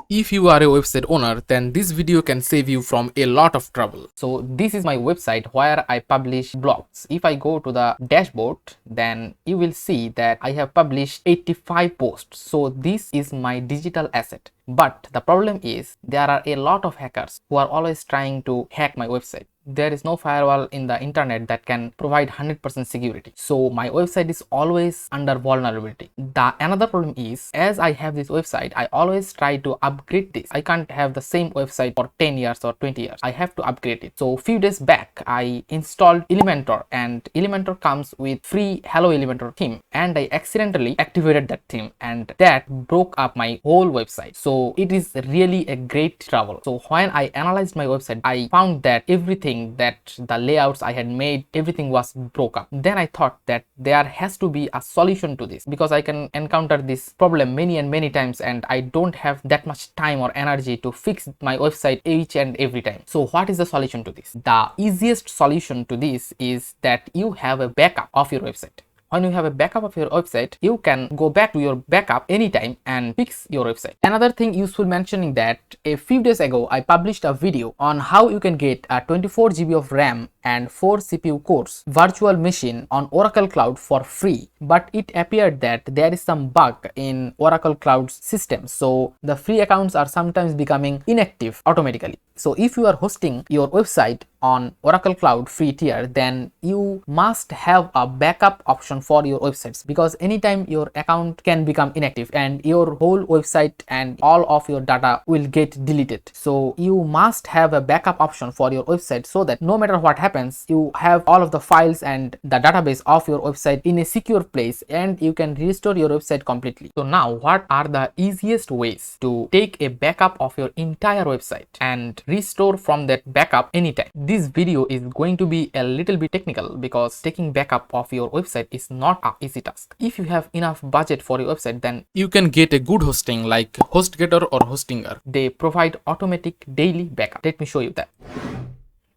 If you are a website owner, then this video can save you from a lot of trouble. So this is my website where I publish blogs. If I go to the dashboard, then you will see that I have published 85 posts. So this is my digital asset. But the problem is there are a lot of hackers who are always trying to hack my website. There is no firewall in the internet that can provide 100% security. So my website is always under vulnerability. The another problem is, as I have this website, I always try to upgrade this. I can't have the same website for 10 years or 20 years. I have to upgrade it. So few days back, I installed Elementor, and Elementor comes with free Hello Elementor theme, and I accidentally activated that theme, and that broke up my whole website. So it is really a great trouble. So when I analyzed my website, I found that everything that the layouts I had made, everything was broke up. Then I thought that there has to be a solution to this, because I can encounter this problem many and many times, and I don't have that much time or energy to fix my website each and every time. So what is the solution to this? The easiest solution to this is that you have a backup of your website. When you have a backup of your website, you can go back to your backup anytime and fix your website. Another thing useful mentioning that a few days ago I published a video on how you can get a 24 GB of RAM and 4 CPU cores virtual machine on Oracle Cloud for free, but it appeared that there is some bug in Oracle Cloud's system, so the free accounts are sometimes becoming inactive automatically. So if you are hosting your website on Oracle Cloud free tier, then you must have a backup option for your websites, because anytime your account can become inactive and your whole website and all of your data will get deleted. So you must have a backup option for your website, so that no matter what happens, you have all of the files and the database of your website in a secure place, and you can restore your website completely. So now, what are the easiest ways to take a backup of your entire website and restore from that backup anytime? This video is going to be a little bit technical, because taking backup of your website is not an easy task. If you have enough budget for your website, then you can get a good hosting like HostGator or Hostinger. They provide automatic daily backup. Let me show you that.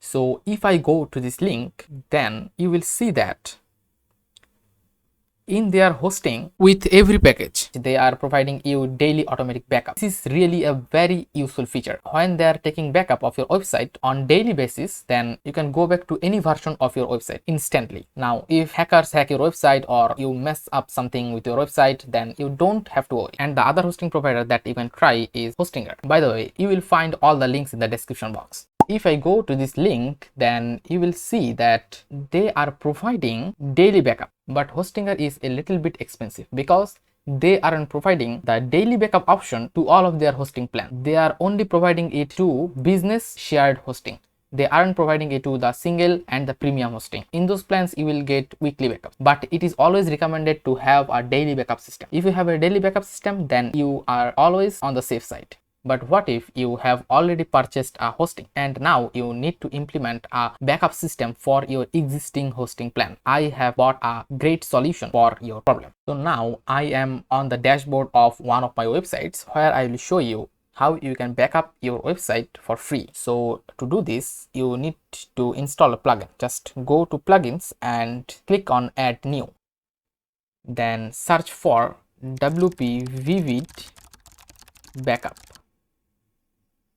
So if I go to this link, then you will see that in their hosting, with every package, they are providing you daily automatic backup. This is really a very useful feature. When they are taking backup of your website on daily basis, then you can go back to any version of your website instantly. Now, if hackers hack your website or you mess up something with your website, then you don't have to worry. And the other hosting provider that you can try is Hostinger. By the way, you will find all the links in the description box. If I go to this link, then you will see that they are providing daily backup, but Hostinger is a little bit expensive, because they aren't providing the daily backup option to all of their hosting plans. They are only providing it to business shared hosting. They aren't providing it to the single and the premium hosting. In those plans, you will get weekly backup, but it is always recommended to have a daily backup system. If you have a daily backup system, then you are always on the safe side. But what if you have already purchased a hosting and now you need to implement a backup system for your existing hosting plan? I have bought a great solution for your problem. So now I am on the dashboard of one of my websites, where I will show you how you can backup your website for free. So to do this, you need to install a plugin. Just go to plugins and click on add new. Then search for WPvivid backup.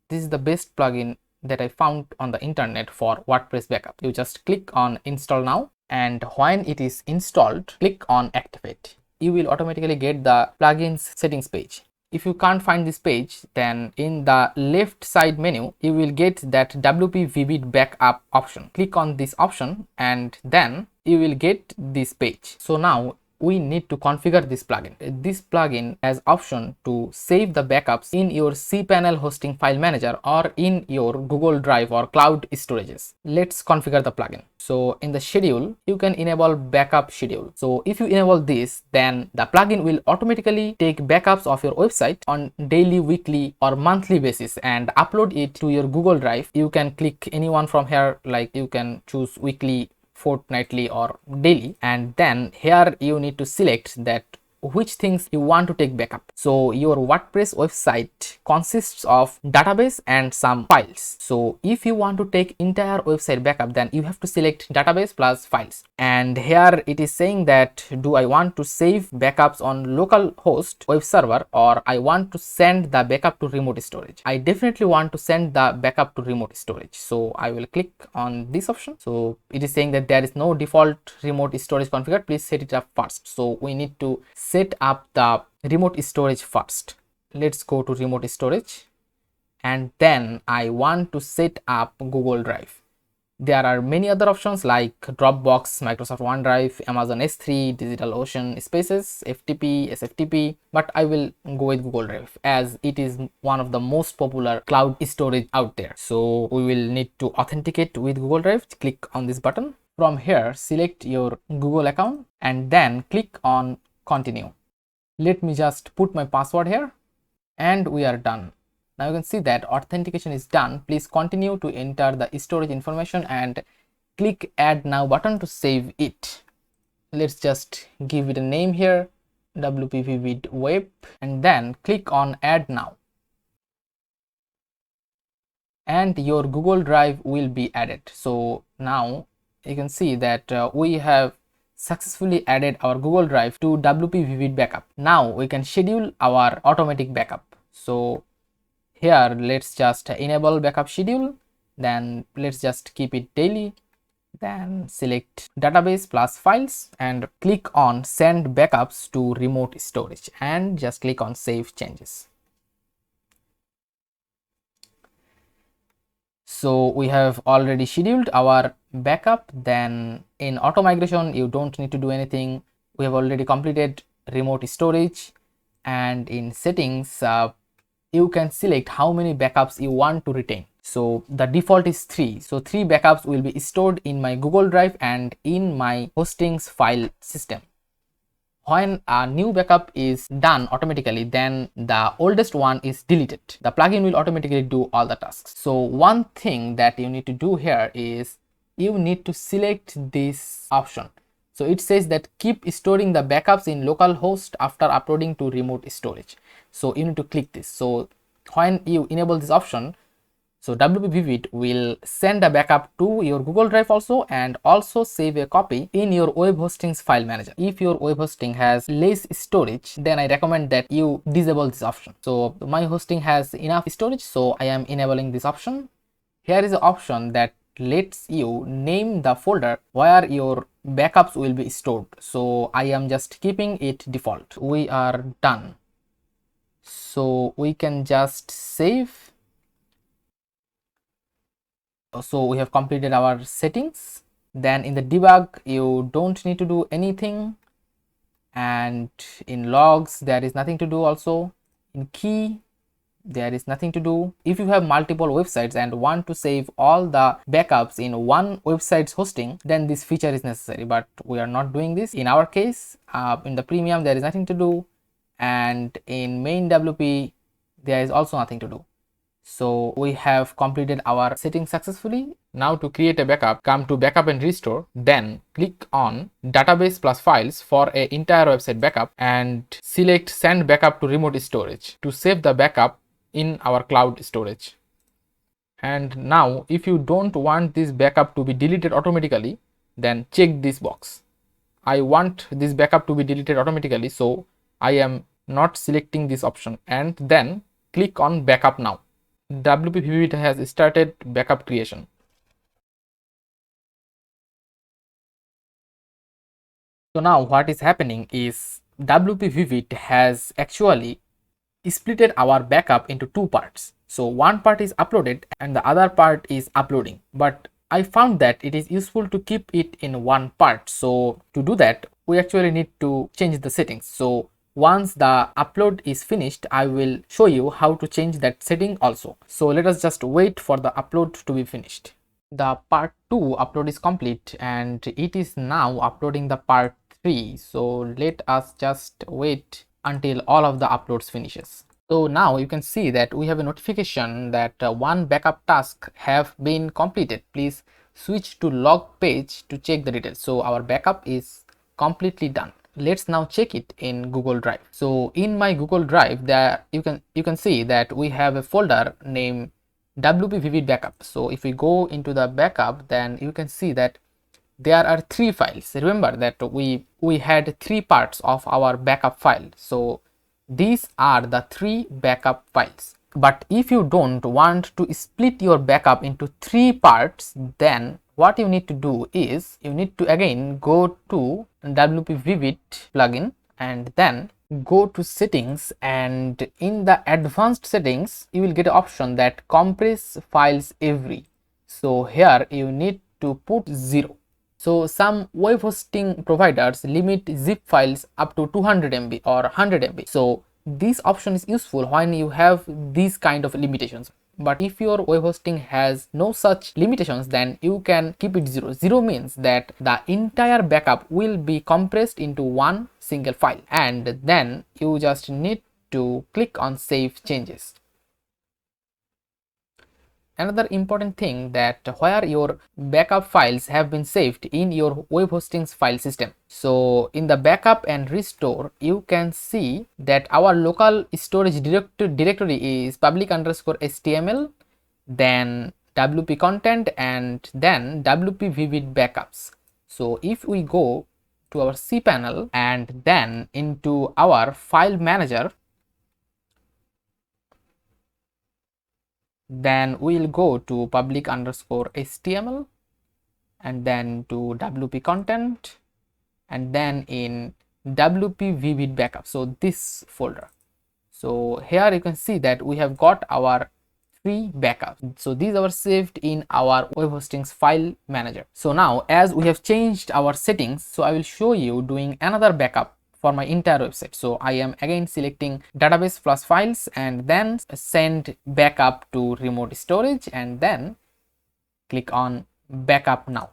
This is the best plugin that I found on the internet for WordPress backup. You just click on install now, and when it is installed, click on activate. You will automatically get the plugins settings page. If you can't find this page, then in the left side menu, you will get that WPvivid backup option. Click on this option, and then you will get this page. So now we need to configure this plugin. This plugin has option to save the backups in your cPanel hosting file manager or in your Google Drive or cloud storages. Let's configure the plugin. So in the schedule, you can enable backup schedule. So if you enable this, then the plugin will automatically take backups of your website on daily, weekly or monthly basis and upload it to your Google Drive. You can click any one from here, like you can choose weekly, fortnightly or daily, and then here you need to select that which things you want to take backup. So your WordPress website consists of database and some files. So if you want to take entire website backup, then you have to select database plus files. And here it is saying that do I want to save backups on local host web server, or I want to send the backup to remote storage. I definitely want to send the backup to remote storage, so I will click on this option. So it is saying that there is no default remote storage configured, please set it up first. So we need to set up the remote storage first. Let's go to remote storage, and then I want to set up Google Drive. There are many other options like Dropbox, Microsoft OneDrive, Amazon S3, DigitalOcean Spaces, FTP, SFTP, but I will go with Google Drive as it is one of the most popular cloud storage out there. So we will need to authenticate with Google Drive. Click on this button. From here, select your Google account and then click on continue. Let me just put my password here and we are done. Now you can see that authentication is done. Please continue to enter the storage information and click add now button to save it. Let's just give it a name here, WPvivid web, and then click on add now. And your Google Drive will be added. So now you can see that we have successfully added our Google Drive to WPvivid backup. Now we can schedule our automatic backup. So here let's just enable backup schedule, then let's just keep it daily, then select database plus files and click on send backups to remote storage and just click on save changes. So we have already scheduled our backup. Then in auto migration you don't need to do anything. We have already completed remote storage, and in settings you can select how many backups you want to retain. So the default is 3. So 3 backups will be stored in my Google Drive and in my hostings file system. When a new backup is done automatically, then the oldest one is deleted. The plugin will automatically do all the tasks. So one thing that you need to do here is you need to select this option. So it says that keep storing the backups in local host after uploading to remote storage. So you need to click this. So when you enable this option, so WPvivid will send a backup to your Google Drive also, and also save a copy in your web hostings file manager. If your web hosting has less storage, then I recommend that you disable this option. So my hosting has enough storage, so I am enabling this option. Here is an option that lets you name the folder where your backups will be stored. So I am just keeping it default. We are done. So we can just save. So we have completed our settings. Then in the debug you don't need to do anything, and in logs there is nothing to do. Also in key there is nothing to do. If you have multiple websites and want to save all the backups in one website's hosting, then this feature is necessary, but we are not doing this in our case. In the premium there is nothing to do, and in main WP there is also nothing to do. So we have completed our settings successfully. Now to create a backup, come to backup and restore, then click on database plus files for an entire website backup and select send backup to remote storage to save the backup in our cloud storage. And now if you don't want this backup to be deleted automatically, then check this box. I want this backup to be deleted automatically, so I am not selecting this option, and then click on backup now. WPvivid has started backup creation. So now what is happening is WPvivid has actually splitted our backup into two parts. So one part is uploaded and the other part is uploading, but I found that it is useful to keep it in one part. So to do that, we actually need to change the settings. So once the upload is finished, I will show you how to change that setting also. So let us just wait for the upload to be finished. The part 2 upload is complete and it is now uploading the part 3. So let us just wait until all of the uploads finishes. So now you can see that we have a notification that one backup task have been completed. Please switch to log page to check the details. So our backup is completely done. let's now check it in Google Drive. So in my Google Drive, there you can see that we have a folder named WPvivid backup. So if we go into the backup, then you can see that there are 3 files. Remember that we had 3 parts of our backup file. So these are the 3 backup files. But if you don't want to split your backup into 3 parts, then what you need to do is you need to again go to WPvivid plugin and then go to settings, and in the advanced settings you will get an option that compress files every. So here you need to put 0. So some web hosting providers limit zip files up to 200 MB or 100 MB. So this option is useful when you have these kind of limitations. But if your web hosting has no such limitations, then you can keep it 0. 0 means that the entire backup will be compressed into one single file, and then you just need to click on save changes. Another important thing that where your backup files have been saved in your web hosting's file system. So in the backup and restore, you can see that our local storage directory is public_html, then WP content, and then WPvivid backups. So if we go to our cPanel and then into our file manager, then we'll go to public_html and then to WP content and then in WPvivid backup. So this folder. So here you can see that we have got our 3 backups. So these are saved in our web hosting's file manager. So now as we have changed our settings, so I will show you doing another backup for my entire website. So I am again selecting database plus files and then send backup to remote storage and then click on backup now.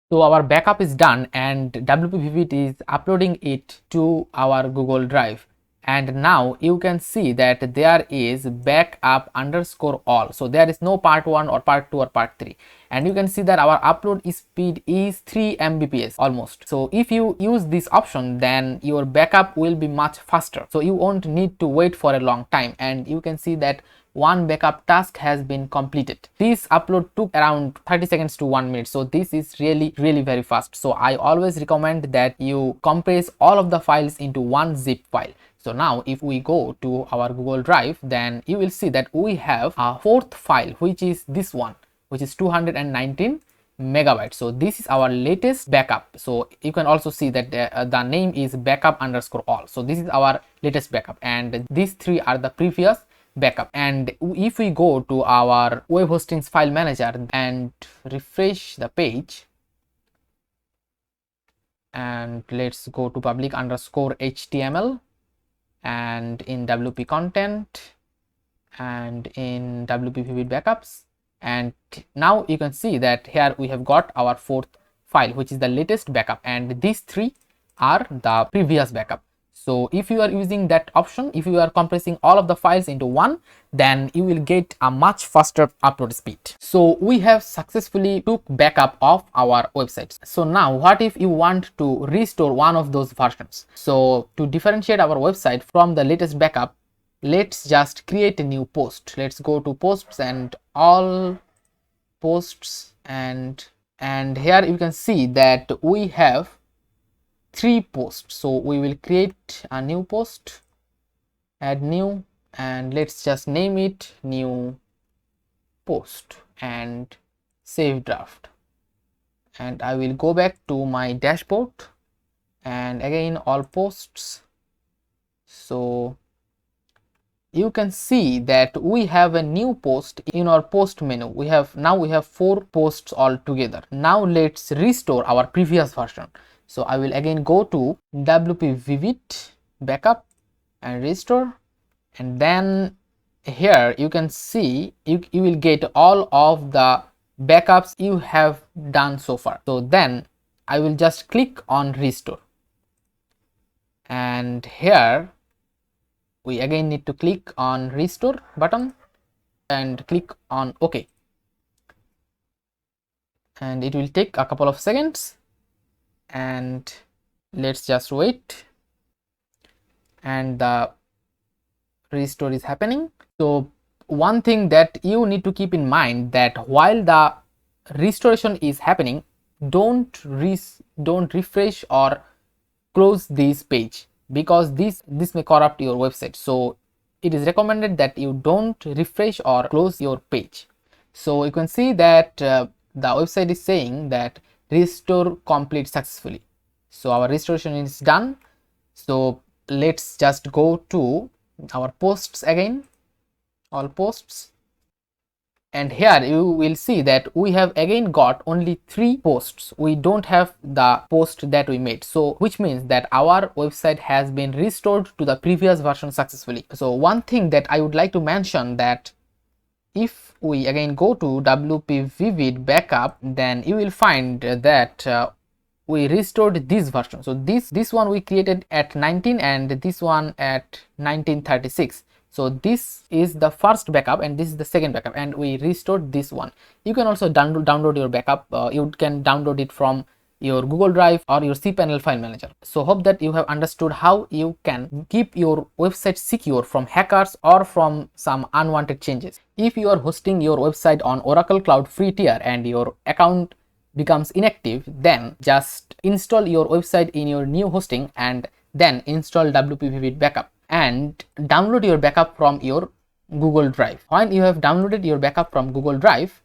So our backup is done and WPvivid is uploading it to our Google Drive. And now you can see that there is backup_all. So there is no part 1 or part 2 or part 3, and you can see that our upload speed is 3 Mbps almost. So if you use this option, then your backup will be much faster, so you won't need to wait for a long time. And you can see that one backup task has been completed. This upload took around 30 seconds to 1 minute, so this is really very fast. So I always recommend that you compress all of the files into one zip file. So now if we go to our Google Drive, then you will see that we have a 4th file, which is this one, which is 219 megabytes. So this is our latest backup. So you can also see that the name is backup_all. So this is our latest backup, and these 3 are the previous backup. And if we go to our web hosting's file manager and refresh the page, and let's go to public_html and in WP content and in WPvivid backups, and now you can see that here we have got our 4th file, which is the latest backup, and these 3 are the previous backup. So if you are using that option, if you are compressing all of the files into one, then you will get a much faster upload speed. So we have successfully took backup of our websites. So now what if you want to restore one of those versions? So to differentiate our website from the latest backup, let's just create a new post. Let's go to posts and all posts, and here you can see that we have 3 posts. So we will create a new post, add new, and let's just name it new post and save draft. And I will go back to my dashboard and again all posts. So you can see that we have a new post in our post menu. We have 4 posts all together. Now let's restore our previous version. So I will again go to WPvivid backup and restore, and then here you can see you will get all of the backups you have done so far. So then I will just click on restore, and here we again need to click on restore button and click on OK, and it will take a couple of seconds, and let's just wait, and the restore is happening. So one thing that you need to keep in mind, that while the restoration is happening, don't refresh or close this page, because this may corrupt your website. So it is recommended that you don't refresh or close your page. So you can see that the website is saying that restore complete successfully. So our restoration is done. So let's just go to our posts again, all posts, and here you will see that we have again got only 3 posts. We don't have the post that we made, so which means that our website has been restored to the previous version successfully. So one thing that I would like to mention, that if we again go to WPvivid backup, then you will find that we restored this version. So this one we created at 19 and this one at 1936. So this is the first backup and this is the second backup, and we restored this one. You can also download your backup. You can download it from your Google Drive or your cPanel file manager. So hope that you have understood how you can keep your website secure from hackers or from some unwanted changes. If you are hosting your website on Oracle Cloud free tier and your account becomes inactive, then just install your website in your new hosting and then install WPvivid backup and download your backup from your Google Drive. When you have downloaded your backup from Google Drive,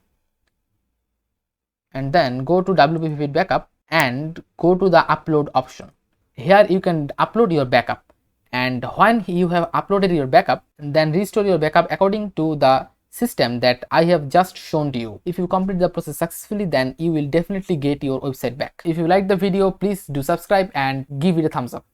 and then go to WPvivid backup and go to the upload option. Here you can upload your backup, and when you have uploaded your backup, then restore your backup according to the system that I have just shown to you. If you complete the process successfully, then you will definitely get your website back. If you like the video, please do subscribe and give it a thumbs up.